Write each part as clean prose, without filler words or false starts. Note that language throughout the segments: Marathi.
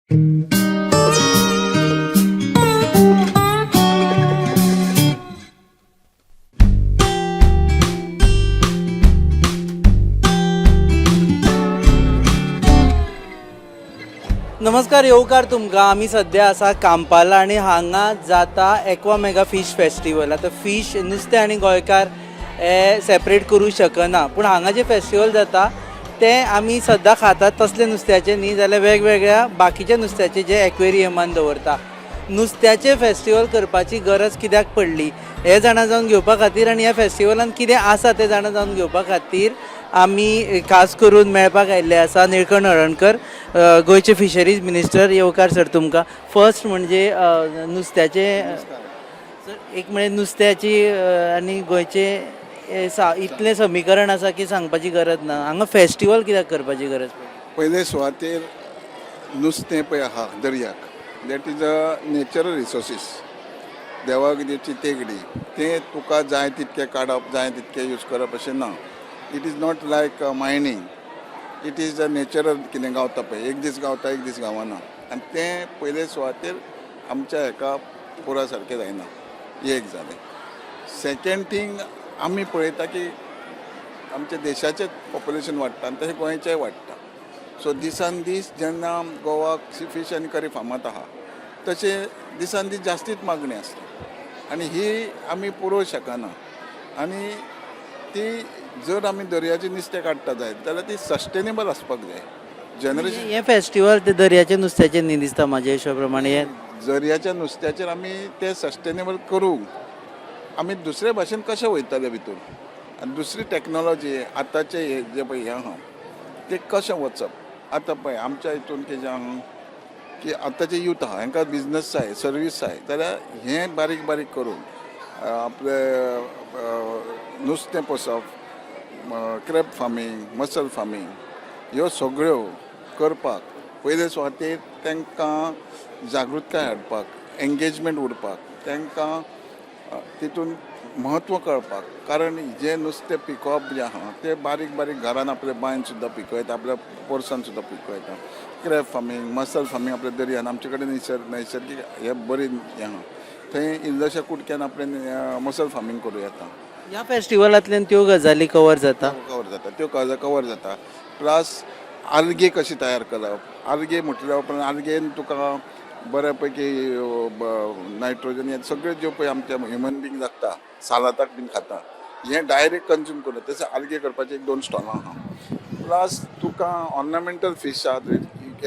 नमस्कार येवकार तुमकां. आमी सद्या आसा कांपाला आनी हांगा जाता एक्वा मेगा फीश फेस्टिवल. आतां फीश नुस्तें आनी गोंयकार हे सेपरेट करूं शकना, पूण हांगा जे फेस्टिवल जाता ते आमी सद्दां खातात तसले नुस्त्याचे न्ही, जाल्यार वेगवेगळ्या बाकीच्या नुस्त्याचे जे एक्वेरियमान दवरता. नुस्त्याचे फेस्टिवल करपाची गरज कित्याक पडली हे जाणा जावन घेवपा खातीर आनी ह्या फेस्टिवलान कितें आसा तें जाणा जावन घेवपा खातीर आमी खास करून मेळपाक आयिल्ले आसा निळकंठ हळर्णकर, गोंयचे फिशरीज मिनिस्टर. येवकार सर तुमकां. फर्स्ट म्हणजे नुस्त्याचे एक म्हणजे नुस्त्याची आनी गोंयचे इतलें समीकरण आसा की सांगपाची गरज ना. हांगा फेस्टिवल कित्याक करपाची गरज पडली? पयले सुवातेर नुस्तें पळय आहा दर्याक, that is a natural resources. देवाक दिवची तेगडी, तें तुका जाय तितकें काडप, जाय तितकें यूज करप अशें ना. It is not like mining. It is a natural कितें गावता पळय, एक दीस गावता एक दीस गावना, आनी तें पयले सुवातेर आमच्या हेका पुरा सारकें जायना. एक जालें. सेकेंड थींग, आमी पळयता की आमच्या देशाचें पॉप्युलेशन वाडटा आनी तशें गोंयचेंय वाडटा. सो दिसान दीस जेन्ना गोवा फीश आनी करी फामात आहा तशें दिसान दीस जास्तीच मागणी आसता आनी ही आमी पुरोवं शकना. आनी ती जर आमी दर्याचें नुस्तें काडटा जायत जाल्यार ती सस्टेनेबल आसपाक जाय. जनरेशन हे फेस्टिवल ते दर्याच्या नुस्त्याचेर न्ही दिसता म्हाज्या हिशोबा प्रमाणे. दर्याच्या नुस्त्याचेर आमी तें सस्टेनेबल करूंक आमी दुसरे भाशेन कशें वयतले भितर, आनी दुसरी टॅक्नोलॉजी आतांचे हे जे पळय हें आहा तें कशें वचप. आतां पळय आमच्या हितून कितें आहा की आतांचे यूथ आहा हांकां बिजनस जाय, सर्वीस जाय, जाल्यार हें बारीक बारीक करून आपले नुस्तें पोसप, क्रॅब फार्मींग, मसल फार्मींग ह्यो सगळ्यो करपाक पयले सुवातेर तांकां जागृताय हाडपाक, एंगेजमेंट उरपाक, तांकां तितून म्हत्व कळपाक. कारण जें नुस्तें पिकोवप जें आहा तें बारीक बारीक घरान आपल्या बांयन सुद्दां पिको येता, आपल्या पोरसान सुद्दां पिको येता. क्रॅब फार्मींग, मसल फार्मींग आपल्या दर्यान आमचे कडेन नैसर्गीक हें बरी हें आहा, थंय इल्ल्याशा कुडक्यान आपल्या मसल फार्मींग करूं येता. ह्या फेस्टिवलांतल्यान त्यो गजाली कवर जाता. त्यो कवर जाता. प्लस आल्गे कशी तयार करप. आल्गे म्हटल्यार उपरांत आल्गेन तुका बऱ्या पैकी नायट्रोजन हे सगळे ज्यो पळय आमच्या ह्युमन बींग लागता, सालाताक बीन खाता, हें डायरेक्ट कन्ज्यूम करता. तशें आल्गे करपाचे एक 2 स्टॉलां आहा. प्लस तुका ऑर्नामेंटल फीश आहा,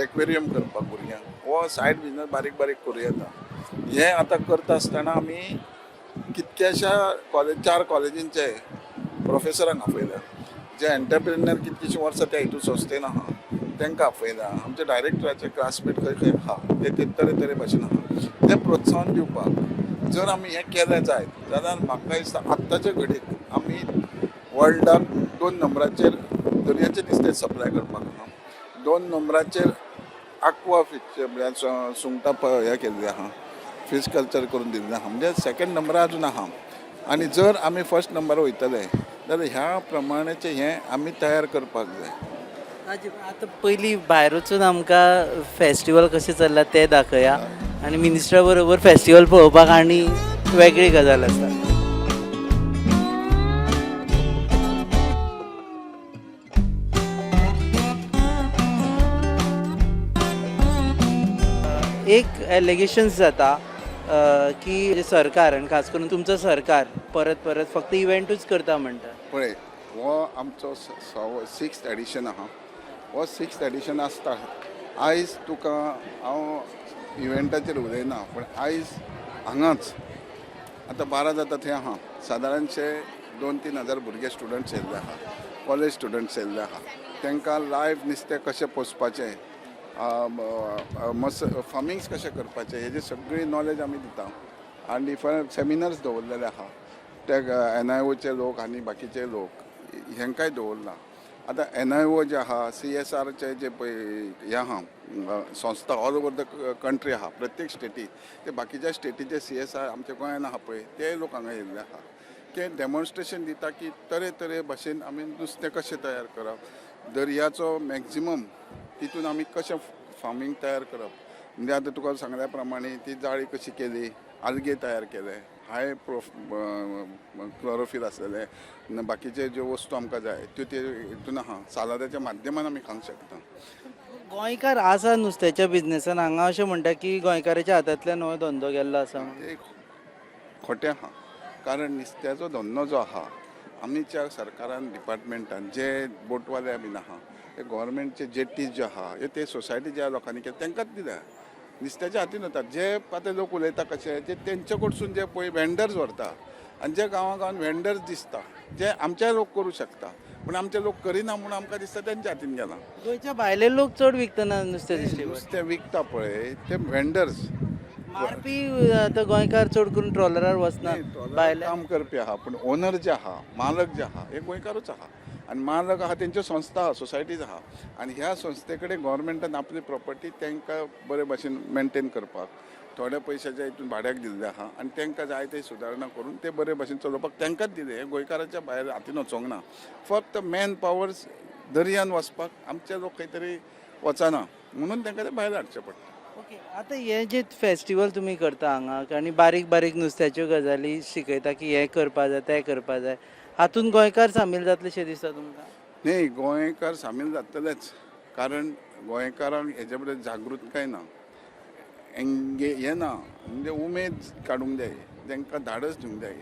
एक्वेरियम करपाक भुरग्यांक हो सायड बिजनस बारीक बारीक करूं येता. हें आतां करता आसतना आमी कितक्याशा 4 कॉलेजींचे प्रोफेसरांक आपयल्या, जे एंटरप्रेन्युअर कितकीशीं वर्सां त्या हितून संस्थेन आहा तांकां आपयल्या. आमचे डायरेक्टराचे क्लासमेट खंय खंय आहा ते तरे भाशेन आहा. तें प्रोत्साहन दिवपाक जर आमी हें केलें जायत जाल्यार म्हाका दिसता आत्ताचे घडीक आमी वर्ल्डाक 2 नंबराचेर दर्याचें नुस्तें सप्लाय करपाक आहा. 2 नंबराचेर आक्वा फीश सुंगटां हें केल्लीं आहा, फीश कल्चर करून दिल्लें आहा. म्हणजे सेकेंड नंबरार अजून आहा. आनी जर आमी फर्स्ट नंबरार वयतले जाल्यार ह्या प्रमाणेचें हें आमी तयार करपाक जाय. आतां पयलीं भायर वचून आमकां फेस्टिवल कशें चल्लां तें दाखया आनी मिनिस्टरा बरोबर फेस्टिवल पळोवपाक आनी वेगळी गजाल आसा. एक एलिगेशन्स जाता की सरकार आनी खास करून तुमचो सरकार परत परत फक्त इव्हेंटूच करता म्हणटा. पळय हो आमचो 6th एडिशन आहा. हो 6th एडिशन आसता. आयज तुका हांव इव्हेंटाचेर उलयना, पूण आयज हांगाच आतां 12 जाता थंय आहा सादारणशे 2-3 हजार भुरगे स्टुडंट्स येयल्ले आहा, कॉलेज स्टुडंट्स येयल्ले आहा. तांकां लायव्ह नुस्तें कशें पोसपाचें, फार्मिंग्स कशें करपाचें हेजी सगळी नॉलेज आमी दिता. आनी डिफरंट सेमिनार्स दवरलेले आहा. ते NIOचे लोक आनी बाकीचे लोक हेंकाय दवरला. आतां NIO जे आहा, CSRचे जे पळय हें आहा संस्था ऑल ओवर द कंट्री आहा, प्रत्येक स्टेटी ते बाकीच्या स्टेटीचे CSR आमच्या गोंयान आहा पळय ते लोक हांगा येयल्ले आहा. ते डेमॉन्स्ट्रेशन दिता की तरे भाशेन आमी नुस्तें कशें तयार करप, दर्याचो मॅक्झिमम तितून आमी कशें फार्मींग तयार करप म्हणजे आता तुका सांगल्या प्रमाणे ती जाळी कशी केली, आल्गे तयार केले, हाय क्लोरोफिल असलेले बाकीचे ज्यो वस्तू आमकां जाय त्यो ते हितून आहा सालादाच्या माध्यमान आमी खावंक शकता. गोंयकार आसा नुस्त्याच्या बिझनेसान, हांगा अशें म्हणटा की गोंयकाराच्या हातांतल्यान हो धंदो गेल्लो आसा म्हणून. ते खोटें आहा. कारण नुस्त्याचो धंदो जो आहा आमच्या सरकारान डिपार्टमेंटान जे बोटवाले बीन आहा ते गव्हर्मेंटचे जेटीज जे आहा ते सोसायटी ज्या लोकांनी केल्या तांकांच दिल्या. नुस्त्याच्या हातीन वतात जे आतां लोक उलयता कशे ते तेंचे कडसून जे पळय वेंडर्स व्हरता आनी जे गांवागांवान वेंडर्स दिसता जे आमचे लोक करूं शकता पूण आमचे लोक करिना म्हणून आमकां दिसता तेंच्या हातीन गेला. गोंयच्या भायले लोक चड विकतना नुस्तें दिसली. नुस्तें विकता पळय ते वेंडर्स मारपी आतां गोंयकार चड करून ट्रॉलरार वचना भायले. काम करपी आहा पूण ओनर जे आहा मालक जे आहा हे गोंयकारूच आहा आनी मालक आहा तेंच्यो संस्था आहा सोसायटीज आहा आनी ह्या संस्थे कडेन गव्हर्मेंटान आपली प्रॉपर्टी तांकां बरे भशेन मेंटेन करपाक थोड्या पयशाच्या हितून भाड्याक दिल्ले आहा आनी तांकां जाय ते सुदारणा करून ते बरे भशेन चलोवपाक तांकांच दिले. हे गोंयकाराच्या भायर हातीन वचोंक ना. फक्त मॅन पावर्स दर्यान वचपाक आमचे लोक खंय तरी वचना म्हणून तांकां ते भायर हाडचें पडटा. ओके, आतां हे जे फेस्टिवल तुमी करता हांगा आनी बारीक बारीक नुस्त्याच्यो गजाली शिकयता की हें करपा जाय तें करपा जाय, हातून गोंयकार सामील जातलेशें दिसता तुमकां? न्ही, गोंयकार सामील जातलेच. कारण गोंयकारांक हेजे बद्दल जागृतकाय ना, हें ना, म्हणजे उमेद काडूंक जाय, तांकां धाडस दिवंक जाय.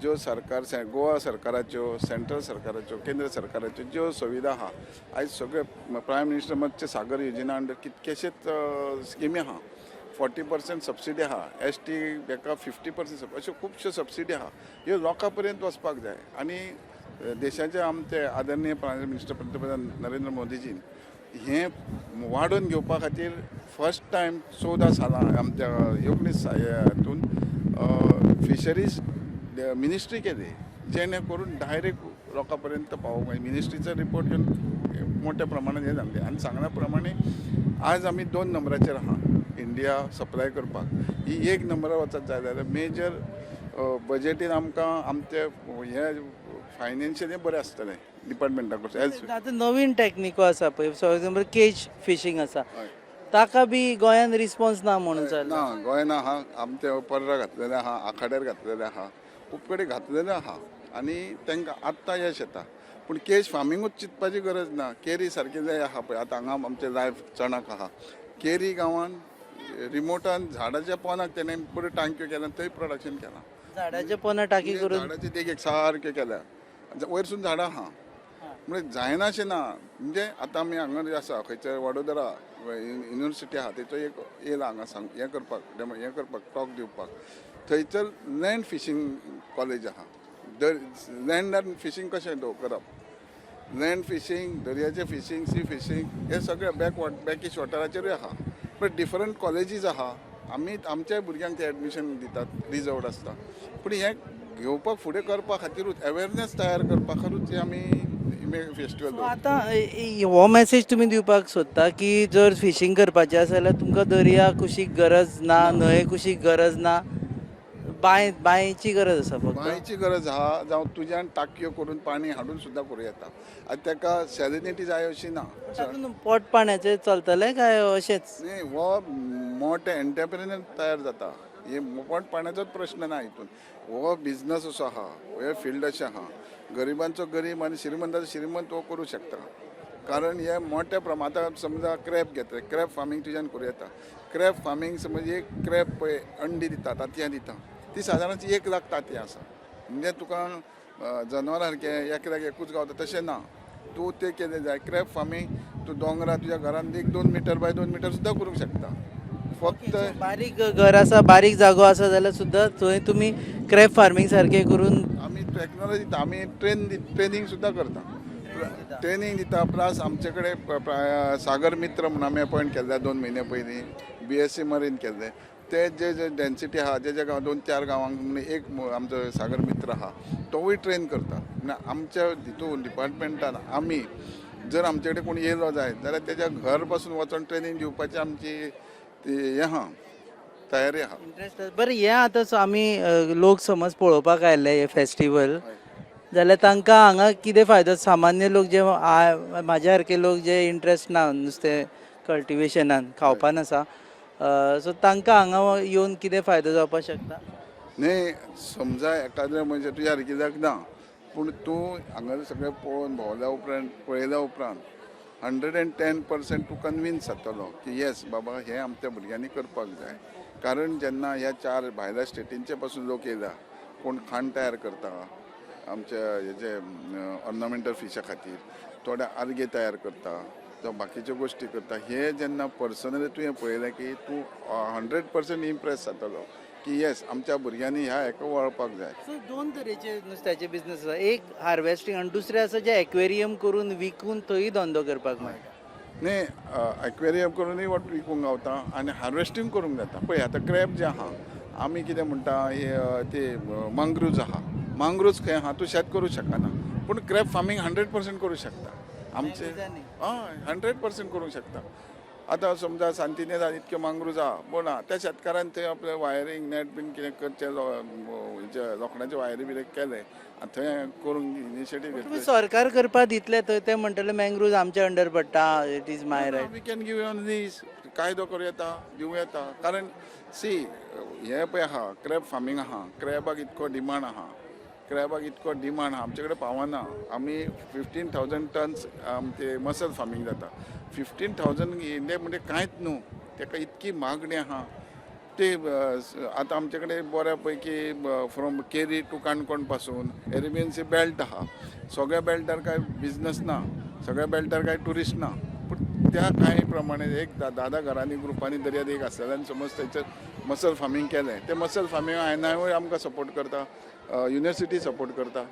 ज्यो सरकार गोवा सरकाराच्यो, सेंट्रल सरकाराच्यो, केंद्र सरकाराच्यो ज्यो सुविधा आहा आयज सगळे प्रायम मिनिस्टर मत्स्य सागर योजना अंडर कितकेशेच स्किमी आहा. 40% सबसिडी आहा, ST हेका 50% अश्यो खुबश्यो सबसिडी आहा. ह्यो लोकां पर्यंत वचपाक जाय आनी देशाचे आमचे आदरणीय प्रायम मिनिस्टर पंतप्रधान नरेंद्र मोदीजीन हें वाडोवन घेवपा खातीर फर्स्ट टायम 14 सालां आमच्या 19 हातून फिशरीज मिनिस्ट्री केली जेणे करून डायरेक्ट लोकां पर्यंत पावोवंक जाय. मिनिस्ट्रीचो रिपोर्ट घेवन मोठ्या प्रमाणात हे जाल्ले आनी सांगल्या प्रमाणे आज आमी 2 नंबराचेर आहा इंडिया सप्लाय करपाक. ही 1 नंबरार वचत जाय जाल्यार मेजर बजेटीन आमकां आमचे हे फायनान्शियली बरें आसतलें डिपार्टमेंटा कडसून. आतां नवीन टॅक्निको आसा पळय, फॉर एक्झाम्पल केज फिशींग आसा, ताका बी गोंयान रिस्पॉन्स ना म्हणून चल्ला. ना, गोंयान आहा, आमचे पर्रा घातलेले आहा, आखाड्यार घातलेले आहा, खूब कडेन घातलेले आहा आनी तांकां आत्तां यश येता. पूण केज फार्मिंगूच चिंतपाची गरज ना. केरी सारके जाय आहा पळय, आतां हांगा आमचे लायफ चणाक आहा, केरी गांवान रिमोटान झाडाच्या पोंदाक तेणें बऱ्यो टांक्यो केल्या, थंय प्रोडक्शन केलां. झाडाच्या पोंदा टाकी करून झाडाचे देगेक सारके केल्या, वयरसून झाडां आहा. म्हणजे जायना अशें ना. म्हणजे आतां आमी हांगा जे आसा खंयच्या वडोदरा युनिवर्सिटी आहा थंयचो एक येयला हांगा हें करपाक टॉक दिवपाक. थंयसर लँड फिशींग कॉलेज आहा. लँडान फिशींग कशें करप, लँड फिशींग, दर्याचें फिशींग, सी फिशींग हे सगळे बॅकीश वॉटराचेरूय आहा. बट डिफरंट कॉलेजीस आहा. आमी आमच्याय भुरग्यांक ते एडमिशन दितात, रिजर्वड आसता. पूण हें घेवपाक फुडें करपा खातीरूच अवेरनेस तयार करपा खातीरूच हे आमी फेस्टिवल. आतां हो मेसेज तुमी दिवपाक सोदता की जर फिशींग करपाचें आसा जाल्यार तुमकां दर्या कुशीक गरज ना, न्हंय कुशीक गरज ना, बांयची गरज आसा फक्त. बांयची गरज आहा, जावं तुज्यान टाकयो करून पाणी हाडून सुद्दां करूं येता. आनी ताका सॅलिनिटी जाय अशी ना. तातूंत पोट पाण्याचें चलतलें काय अशेंच? न्ही, हो मोठे एंटरप्रेन्युअर तयार जाता. हे पोट पाण्याचोच प्रश्न ना हितून. हो बिझनस असो आहा, हे फील्ड अशें आहा, गरिबांचो गरीब आनी श्रीमंताचो श्रीमंत हो करूं शकता. कारण हे मोठ्या प्रमाणात समजा क्रॅप घेतले, क्रॅप फार्मींग तुज्यान करूं येता. क्रॅप फार्मींग समज एक क्रॅप पळय अंडी दिता, तांतयां दिता, ती सादारण 1 लाख तांतयां आसा. म्हणजे तुका जनावरां सारकें एकल्याक एकूच गावता तशें ना. तूं तें केलें जाय क्रॅप फार्मींग, तूं दोंगरा तुज्या घरान 2 मिटर बाय 2 मिटर सुद्दां करूंक शकता. फक्त बारीक घर आसा, बारीक जागो आसा जाल्यार सुद्दां थंय तुमी क्रॅप फार्मींग सारकें करून आमी टॅक्नॉलॉजी दिता. आमी ट्रेनिंग सुद्दां करता. ट्रेनिंग दिता. प्लस आमचे कडेन सागर मित्र म्हणून आमी अपॉयंट केल्ले 2 म्हयने पयलीं, BSc मरीन केल्ले. ते जे डेन्सिटी आहा, जे गांव 2-4 गांवांक एक आमचो सागर मित्र आहा, तोवूय ट्रेन करता. म्हणजे आमच्या हितून डिपार्टमेंटान आमी जर आमचे कडेन कोण येयलो जाय जाल्यार तेज्या घर पासून वचून ट्रेनिंग दिवपाची आमची हे आहा, तयारी आहा. इंट्रस्ट. बरें, हें आतां आमी लोक समज पळोवपाक आयले हे फेस्टिवल जाल्यार तांकां हांगा कितें फायदो? सामान्य लोक जे म्हाज्या सारके लोक जे इंट्रस्ट ना नुस्तें कल्टिवेशनान, खावपान आसा, सो तांकां हांगा येवन कितें फायदो जावपाक शकता? न्ही समजा एखाद्या म्हणजे तुज्या कित्याक ना पूण तूं हांगा सगळें पळोवन भोंवल्या उपरांत पळयल्या उपरांत 110% तूं कन्विन्स जातलो की येस बाबा हें आमच्या भुरग्यांनी करपाक जाय. कारण जेन्ना ह्या 4 भायल्या स्टेटींचे पासून लोक येयला, कोण खाण तयार करता आमच्या हेजे ऑर्नामेंटल फिशा खातीर, थोडे आर्गे तयार करता जावं बाकीच्यो गोश्टी करता, हे जेन्ना पर्सनली तुवें पळयलें की तूं 100% इम्प्रेस जातलो की येस आमच्या भुरग्यांनी ह्या हेका वळपाक जाय. सो दोन तरेचे नुस्त्याचे बिझनेस आसा, एक हार्वेस्टिंग आनी दुसरें आसा जे एक्वेरियम करून विकून थंय धंदो करपाक मेळटा. न्ही एक्वेरियम करूनय वट विकूंक गावता आनी हार्वेस्टिंग करूंक जाता. पळय आतां क्रॅब जे आहा आमी कितें म्हणटा ते मांग्रुज आहा, मांग्रुज खंय आहा तूं शेत करूं शकना, पूण क्रॅब फार्मींग 100% करूं शकता आमचे. हय 100% करूंक शकता. आतां समजा सांतिनेजान इतके मांग्रुज आहा पूण त्या शेतकारान थंय आपलें वायरींग नेट बीन कितें करचें लोखंडाचे वायरी बिरे केले आनी थंय करूंक इनिशिएटीव तुम्ही घेतले. सरकार करपा दितले थंय ते म्हणटले मँग्रोव्ज आमच्या अंडर पडटा, it is my right. We can give on this कायदो करूं येता, दिवं येता. कारण सी हे पळय आहा क्रॅब फार्मींग आहा, क्रॅबाक इतको डिमांड आहा, क्रॅबाक इतको डिमांड आहा आमचे कडेन पावना. आमी 15,000 टन्स आमचे मसल फार्मींग जाता. 15,000 इंडिया म्हणजे कांयच न्हू, ताका इतकी मागणी आहा. ते आतां आमचे कडेन बऱ्या पैकी फ्रॉम केरी टू काणकोण पासून एरेबियन सी बेल्ट आहा. सगळ्या बेल्टार काय बिझनस ना, सगळ्या बेल्टार काय ट्युरिस्ट ना, पूण त्या कांय प्रमाणे एक 10 घरांनी ग्रुपांनी दर्याद एक आसलेल्यान समज थंयसर मसल फार्मींग केलें, ते मसल फार्मींग आयनाय आमकां सपोर्ट करता, युनिवर्सिटी सपोर्ट करता,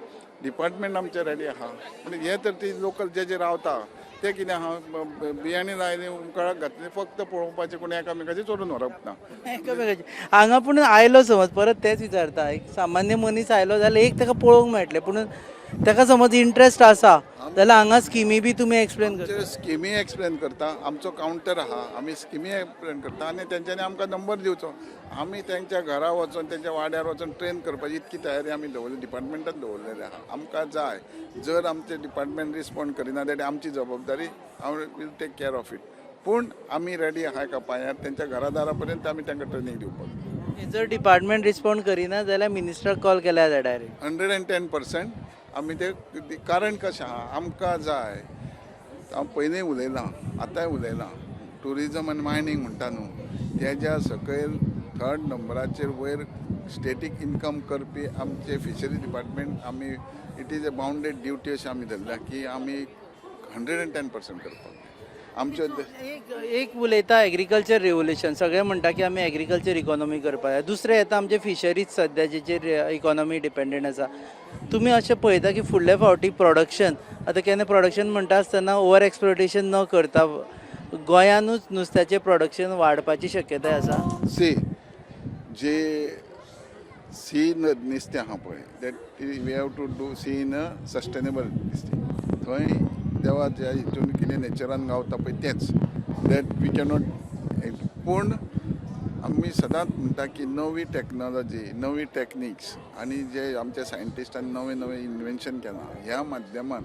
डिपार्टमेंट आमचे रेडी आहा. पूण हे तर ती लोकल जे रावता ते कितें आहा बियाणी लायली उमकाळाक घातली फक्त पळोवपाचें, कोणी एकामेकाचें चोरून व्हरप ना. एकामेकाचे हांगा पूण आयलो समज परत तेच विचारता, एक सामान्य मनीस आयलो जाल्यार एक ताका पळोवंक मेळटलें, पूण ताका समज इंट्रस्ट आसा जाल्यार हांगा स्किमी बी तुमी एक्सप्लेन करता. आमचे स्किमी एक्सप्लेन करता, आमचो कावंटर आहा, आमी स्किमी एक्सप्लेन करता आनी तेंच्यांनी आमकां नंबर दिवचो. आमी तेंच्या घरा वचून तेंच्या वाड्यार वचून ट्रेन करपाची इतकी तयारी आमी दवरली, डिपार्टमेंटान दवरलेली आहा. आमकां जाय जर आमचे डिपार्टमेंट रिस्पॉन्ड करिना जाल्यार आमची जबाबदारी हांव will take care of it. पूण आमी रेडी आहा एका पांयार तेंच्या घरादारा पर्यंत आमी तांकां ट्रेनींग दिवपाक. जर डिपार्टमेंट रिस्पॉन्ड करिना जाल्यार मिनिस्टराक कॉल केल्यार जाय डायरेक्ट. 110% आमी ते. कारण कशें आहा आमकां जाय, हांव पयलीं उलयलां आतांय उलयलां, ट्युरिजम आनी मायनींग म्हणटा न्हू, तेज्या सकयल 3rd नंबराचेर वयर स्टेटीक इनकम करपी आमचे फिशरी डिपार्टमेंट आमी it is a bounded duty अशें आमी धरल्या की आमी 110% करपाक. आमच्यो एक उलयता एग्रीकल्चर रेवल्युशन, सगळे म्हणटा की आमी एग्रीकल्चर इकॉनॉमी करपा जाय. दुसरें येता आमचे फिशरीज सद्या जेचेर इकॉनॉमी डिपेंडंट आसा. तुमी अशें पळयता की फुडल्या फावटी प्रोडक्शन, आतां केन्ना प्रोडक्शन म्हणटा आसतना ओवर एक्सप्लोटेशन न करता गोंयानूच नुस्त्याचें प्रोडक्शन वाडपाची शक्यताय आसा? जे सी नुस्तें आहा पळय that we have to do सी इन अ सस्टेनेबल नुस्तें. थंय देवाच्या हितून कितें नेचरान गावता पळय तेंच दॅट वी कॅनॉट. पूण आमी सदांच म्हणटा की नवी टॅक्नॉलॉजी, नवी टॅक्निक्स आनी जे आमच्या सायंटिस्टांनी नवें नवें इन्वेन्शन केलां ह्या माध्यमान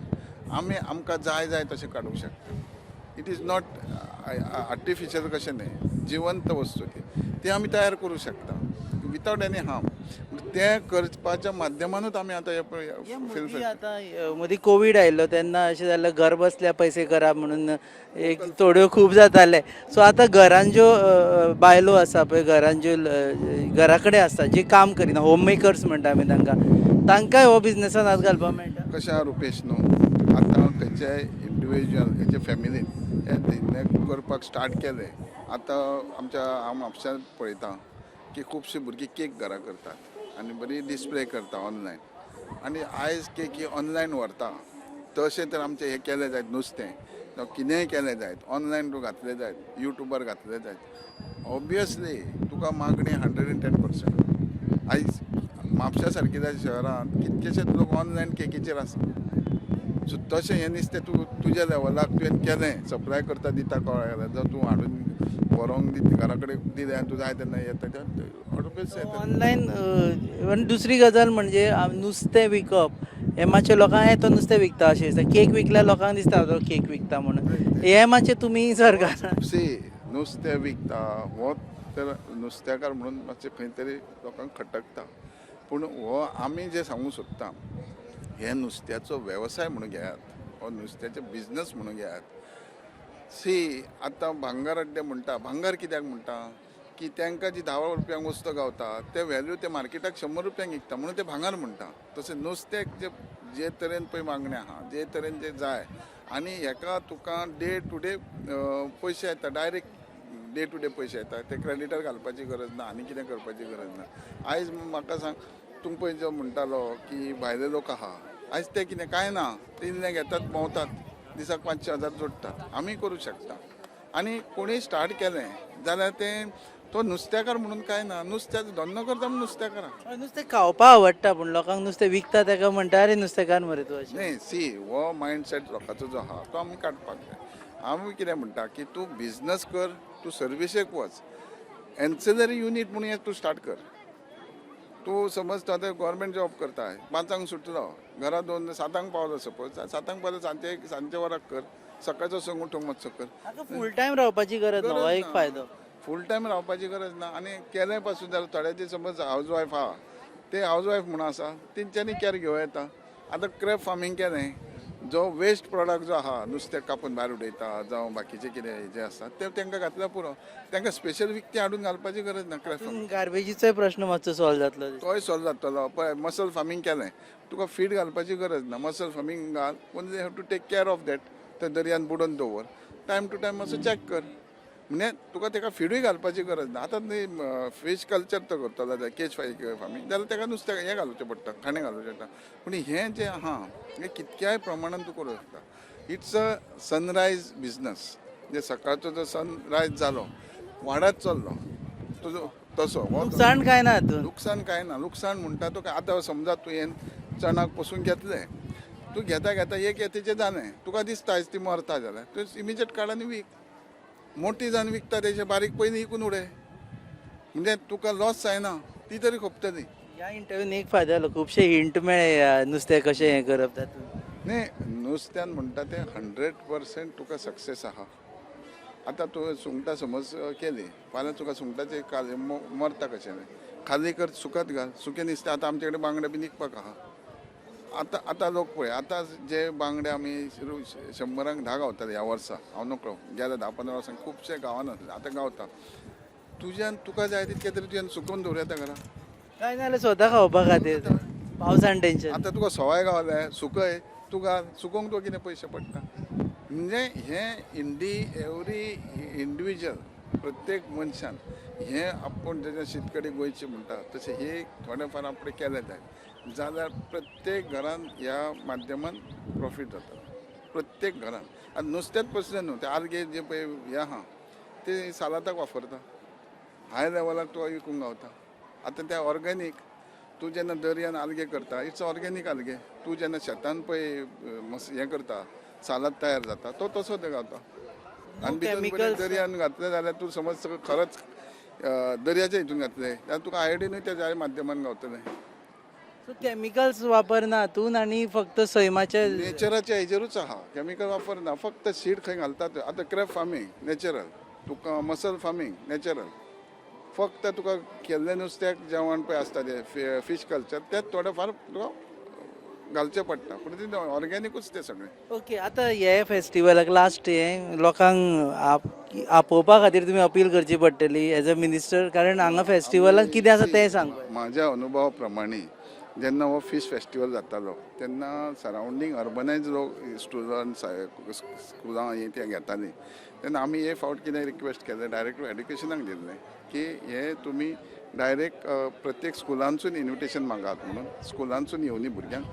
आमकां जाय तशें काडूंक शकता. इट इज नॉट आर्टिफिशियल कशें न्हय, जिवंत वस्तू ती आमी तयार करूं शकता विथआउट एनी हार्म. तें करपाच्या माध्यमानूच आमी आतां मदीं आतां मदीं कोवीड आयिल्लो तेन्ना अशें जाल्लें घर बसल्या पयशे करा म्हणून एक थोड्यो खूब जाताले. सो आतां घरान ज्यो बायलो आसा पळय, घरान ज्यो घरा कडेन आसता जे काम करिना, होम मेकर्स म्हणटा आमी तांकांय हो बिझनसांत हात घालपाक मेळटा. कशें आहा रुपेश न्हू, आतां खंयच्याय इंडिविज्युअल खंयच्या फॅमिलीन हें करपाक स्टार्ट केलें. आतां हांव म्हापशां पळयतां की खुबशीं भुरगीं केक घरा करतात आनी बरी डिस्प्ले करता ऑनलायन, आनी आयज केकी ऑनलायन व्हरता. तशें तर आमचें हें केलें जायत नुस्तें जावं कितेंय केलें जायत ऑनलायन तूं घातलें जायत, युट्यूबार घातलें जायत, ऑब्वियसली तुका मागणी 110%. आयज म्हापशा सारकिल्या शहरांत कितकेशेच लोक ऑनलायन केकीचेर आसा. सो तशें हें नुस्तें तुज्या लेवलाक तुवें केलें, सप्लाय करता दिता कळ्ळें जावं तूं हाडून व्हरोंक घरा कडेन दिलें तूं जाय तेन्ना येता ऑनलायन. आनी दुसरी गजाल म्हणजे नुस्तें विकप हें मातशें लोकांक यें तो नुस्तें विकता अशें दिसता. केक विकल्यार लोकांक दिसता तो केक विकता म्हणून. हें मातशें तुमी सरकार सी नुस्तें विकता हो तर नुस्तेकार म्हणून मातशें खंय तरी लोकांक खटकता. पूण हो आमी जे सांगूंक सोदता हे नुस्त्याचो वेवसाय म्हणून घेयात, हो नुस्त्याचे बिझनस म्हणून घेयात. सी आतां भांगार अड्डे म्हणटा, भांगार कित्याक म्हणटा की तांकां जी 10 रुपयांक वस्त गावता ते व्हॅल्यू ते मार्केटाक 100 रुपयांक विकता म्हणून ते भांगार म्हणटा. तशें नुस्त्याक जे तरेन पळय मागणी आहा, जे तरेन जे जाय आनी हेका तुका डे टू डे पयशे येता, डायरेक्ट डे टू डे पयशे येता. ते क्रेडिटार घालपाची गरज ना, आनी कितें करपाची गरज ना. आयज म्हाका सांग, तुमकां पळय जो म्हणटालो की भायले लोक आहा, आयज ते कितें कांय ना, ते इल्लें घेतात भोंवतात, दिसाक 500,000 जोडटात. आमी करूं शकता. आनी कोणीय स्टार्ट केलें जाल्यार तें तो नुस्तेकार म्हणून काय ना, नुस्त्याचो धंदो करता म्हणून नुस्तेकार. नुस्तें खावपा आवडटा पूण लोकांक नुस्तें विकता ताका म्हणटा अरे नुस्तेकार मरे तूं अशें. न्ही सी हो मायंडसेट लोकांचो जो आहा तो आमी काडपाक जाय. आमी कितें म्हणटा की तूं बिझनस कर, तूं सर्विसेक वच, एन्सिलरी युनीट म्हणून एक तूं स्टार्ट कर. तूं समज तूं आतां गव्हर्मेंट जॉब करता, 5 सुटलो, घरा 7 पावलो सपोज, 7 पावलो सांजचे वराक कर, सकाळचो संग उठूंक मातसो कर. ताका फूल टायम रावपाची गरज ना, हो एक फायदो. फूल टायम रावपाची गरज ना. आनी केलें पासून जाल्यार थोड्याची समज हाऊसवायफ आहा, ते हाऊसवायफ म्हणून आसा, तेंच्यांनी कॅर घेवं येता. आतां क्रॅप फार्मींग केलें, जो वेस्ट प्रॉडक्ट जो आहा, नुस्तें कापून भायर उडयता जावं बाकीचें कितें जें आसा तें तांकां घातल्यार पुरो. तांकां स्पेशल विकतें हाडून घालपाची गरज ना. क्रॅप फार्मींग गार्बेजीचोय प्रश्न मातसो सॉल्व जातलो. तोय सॉल्व जातलो. पळय मसल फार्मींग केलें, तुका फीड घालपाची गरज ना. मसल फार्मींग घाल, पूण they have to take care of that. ते दर्यान बुडोवन दवर, टायम टू टायम मातसो चॅक कर. म्हणजे तुका ताका फिडूय घालपाची गरज ना. आतां न्ही फीश कल्चर तो करतलो जाल्यार केज फार्मींग जाल्यार ताका नुस्तें हें घालचें पडटा, खाणें घालचें पडटा. पूण हें जें आहा हें कितक्याय प्रमाणान तूं करूं शकता. It's a sunrise business. जे सकाळचो जो सनरायज जालो, वाडत चल्लो तुजो तसो. नुकसाण काय ना हातून. लुकसाण काय ना. लुकसाण म्हणटा तुका आतां समजा तुवें चणाक पसून घेतलें, तूं घेता घेता एक येतेचें जालें, तुका दिसता आयज ती मरता जाल्यार तूं इमिजिएट काड आनी वीक. मोठी जावन विकता तेजे बारीक पयलीं विकून उडय, म्हणजे तुका लॉस जायना, ती तरी खपतली. ह्या इंटरव्यून एक फायदो जालो, खुबशे हिंट मेळ्ळे नुस्तें कशें हें करप तातूंत. न्ही नुस्त्यान म्हणटा तें 100% तुका सक्सेस आहा. आतां तुवें सुंगटां समज केली, फाल्यां तुका सुंगटाचें काल मरता कशें खाली कर, सुकत घाल, सुकें नुस्तें. आतां आमचे कडेन बांगडे बी विकपाक आहा. आतां लोक पळय, आतां जे बांगडे आमी 100रांक 10 गावताले ह्या वर्सा. हांव नकळो गेल्या 10-15 वर्सांक खुबशे गांवान आसले, आतां गावता. तुज्यान तुका जाय तितके तरी तुवें सुकोवन दवर येता घरा. काय नाल्यार स्वता खावपा खातीर पावसान टेन्शन. आतां तुका सवाय गावले, सुकय, तूं घाल, सुकोवंक तुका कितें पयशे पडटा. म्हणजे हें एवरी इंडिविज्युअल, प्रत्येक मनशान हें आपूण जेन्ना शेतकरी गोंयचे म्हणटा तशें हे थोडें फार आपणें केलें जाय जाल्यार प्रत्येक घरान ह्या माध्यमान प्रॉफीट जाता. प्रत्येक घरान. आनी नुस्त्याच पयसलें न्हू, ते आलगे जे पळय हें आहा ते सालाताक वापरता, हाय लेवलाक तुका विकूंक गावता. आतां ते ऑर्गेनीक तूं जेन्ना दर्यान आलगे करता, इट्स ऑर्गेनीक आलगे. तूं जेन्ना शेतान पळय हें करता, सालाद तयार जाता, तो तसो ते गावता. आनी भितर दर्यान घातलें जाल्यार तूं समज खरंच दर्याच्या हितून घातलें जाल्यार तुका आयोडीनूय तेज्या माध्यमान गावतलें. सो केमिकल्स वापरना हातून आनी फक्त सैमाचे नेचराच्या हेजेरूच आहा. केमिकल वापरना, फक्त सीड खंय घालतात. आतां क्रॅप फार्मींग नॅचरल, तुका मसल फार्मींग नॅचरल. फक्त तुका केल्लें नुस्त्याक जेवण पळय आसता तें फीश कल्चर तें थोडें फार तुका घालचें पडटा, पूण तें ऑर्गेनीकूच तें सगळें. ओके. आतां हे फेस्टिवलाक लास्ट हें लोकांक आपोवपा खातीर तुमी अपील करची पडटली एज अ मिनिस्टर, कारण हांगा फेस्टिवलाक कितें आसा तें सांग. म्हाज्या अनुभवा प्रमाणे जेन्ना हो फीश फेस्टिवल जातालो तेन्ना सरावंडींग अर्बनायज लोक स्टुडंट्स स्कुलां हें ते घेतालीं तेन्ना आमी हे फावट कितें रिक्वेस्ट केलें, डायरेक्टर एड्युकेशनाक दिल्लें की हे तुमी डायरेक्ट प्रत्येक स्कुलांसून इन्विटेशन मागात म्हणून. स्कुलांसून येवनी भुरग्यांक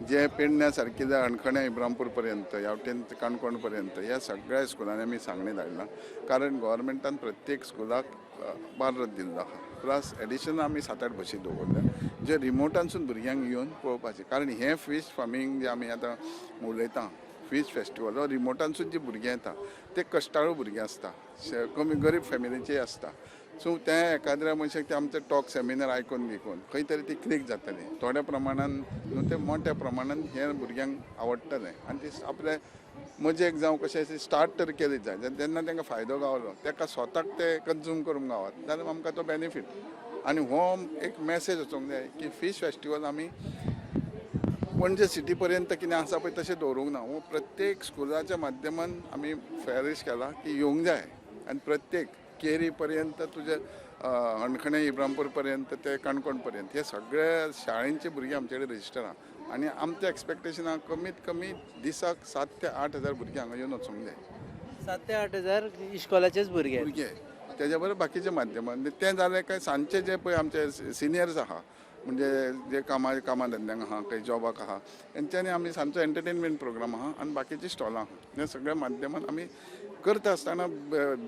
जे पेडण्या सारकिल्या अणखण्या इब्रामपूर पर्यंत, यावटेन काणकोण पर्यंत ह्या सगळ्या स्कुलांनी आमी सांगणें धाडलां. कारण गव्हर्मेंटान प्रत्येक स्कुलाक बारत दिल्लो आहा. प्लस एडिशनल आमी 7-8 बशी दवरल्या जे रिमोटानसून भुरग्यांक येवन पळोवपाचें. कारण हें फीश फार्मींग जे आमी आतां उलयता, फीश फेस्टिवल हो रिमोटानसून जीं भुरगीं येता ते कश्टाळू भुरगीं आसता, कमी गरीब फॅमिलीचे आसता. सो ते एखाद्या मनशाक ते आमचे टॉक सेमिनार आयकून बिकून खंय तरी ती क्लिक जातली. थोड्या प्रमाणान न्हू ते मोठ्या प्रमाणान हे भुरग्यांक आवडटलें आनी ते आपले मजेक जावं कशें स्टार्ट तर केलें जाय जेन्ना तांकां फायदो गावलो ताका स्वताक ते कन्ज्यूम करूंक गावत जाल्यार आमकां तो बेनिफीट आनी हो एक मॅसेज वचोंक जाय की फीश फेस्टिवल आमी पणजे सिटी पर्यंत कितें आसा पळय तशें दवरूंक ना हो प्रत्येक स्कुलाच्या माध्यमान आमी फॅरिश केला की येवंक जाय आनी प्रत्येक केरी पर्यंत तुजे अणखणे इब्रामपूर पर्यंत ते काणकोण पर्यंत हे सगळ्या शाळेंचे भुरगे आमचे कडेन रजिस्टर आहा आनी आमच्या एक्सपेक्टेशना कमीत कमी दिसाक 7 ते 8 हजार भुरगे हांगा येवन वचूंक जाय 7 ते 8 हजार इश्कोलाचेच भुरगे आहेत. भुरगे तेज्या बरोबर बाकीचे माध्यमान तें जालें काय सांजचे जे पळय आमचे सिनियर्स आहा म्हणजे जे कामा धंद्यांक आहा काही जॉबाक आहा तेंच्यांनी आमी सांजचो एंटरटेनमेंट प्रोग्राम आहा आनी बाकीची स्टॉलां आहा हे सगळ्या माध्यमान आमी करता आसतना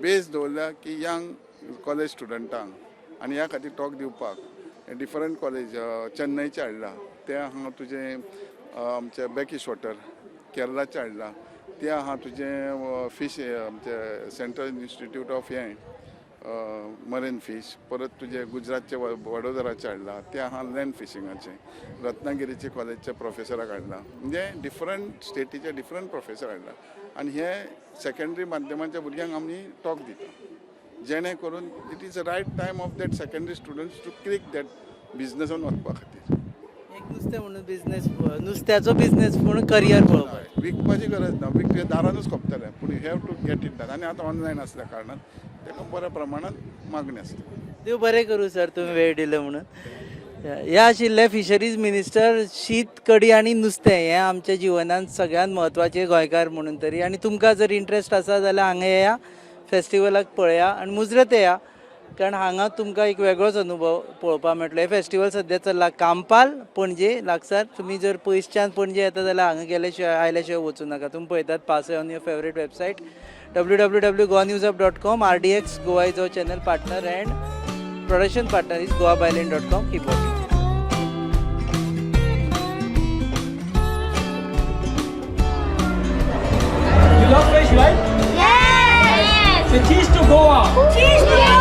बेस दवरल्या की यंग कॉलेज स्टुडंटांक आनी ह्या खातीर टॉक दिवपाक डिफरंट कॉलेज चेन्नयचे हाडला ते आहा तुजें आमचे बॅकिश वॉटर केरळाचे हाडला ते आहा तुजें फीश आमचे सेंट्रल इन्स्टिट्यूट ऑफ हें मरीन फीश परत तुजे गुजरातचे वडोदराचे हाडला ते आहा लँड फिशिंगाचे रत्नागिरीचे कॉलेजचे प्रोफेसराक हाडला म्हणजे डिफरंट स्टेटीचे डिफरंट प्रोफेसर हाडला आनी हे सेकंडरी माध्यमाच्या भुरग्यांक आमी टॉक दिता जेणे करून it is a right time of that secondary students to click that बिजनसान वचपा खातीर एक नुस्तें म्हणून बिझनेस नुस्त्याचो बिझनेस पूण करियर पळोवपाक विकपाची गरज ना विकते दारानूच खोपतले पूण you have to get it done आनी आतां ऑनलायन आसल्या कारणान ताका बऱ्या प्रमाणात मागणी आसता देव बरें करूं सर तुमी वेळ दिलो म्हणून हे आशिल्ले फिशरीज मिनिस्टर शीत कडी आनी नुस्तें हें आमच्या जिवनांत सगळ्यांत म्हत्वाचें गोंयकार म्हणून तरी आनी तुमकां जर इंट्रस्ट आसा जाल्यार हांगा येया फेस्टिवलाक पळया आनी मुजरत येया कारण हांगा तुमकां एक वेगळोच अनुभव पळोवपाक मेळटलो हे फेस्टिवल सद्या चल्ला कांपाल पणजे लागसार तुमी जर पयसच्यान पणजे येता जाल्यार हांगा गेले शिवाय आयल्या शिवाय वचूं नाका तुमी पळयतात pass on your favourite website www.goanewsup.com RDX Goa is our channel partner and production partner is goabyline.com. Keep watching. You love fish, right? Yes! So cheers to Goa! Cheers to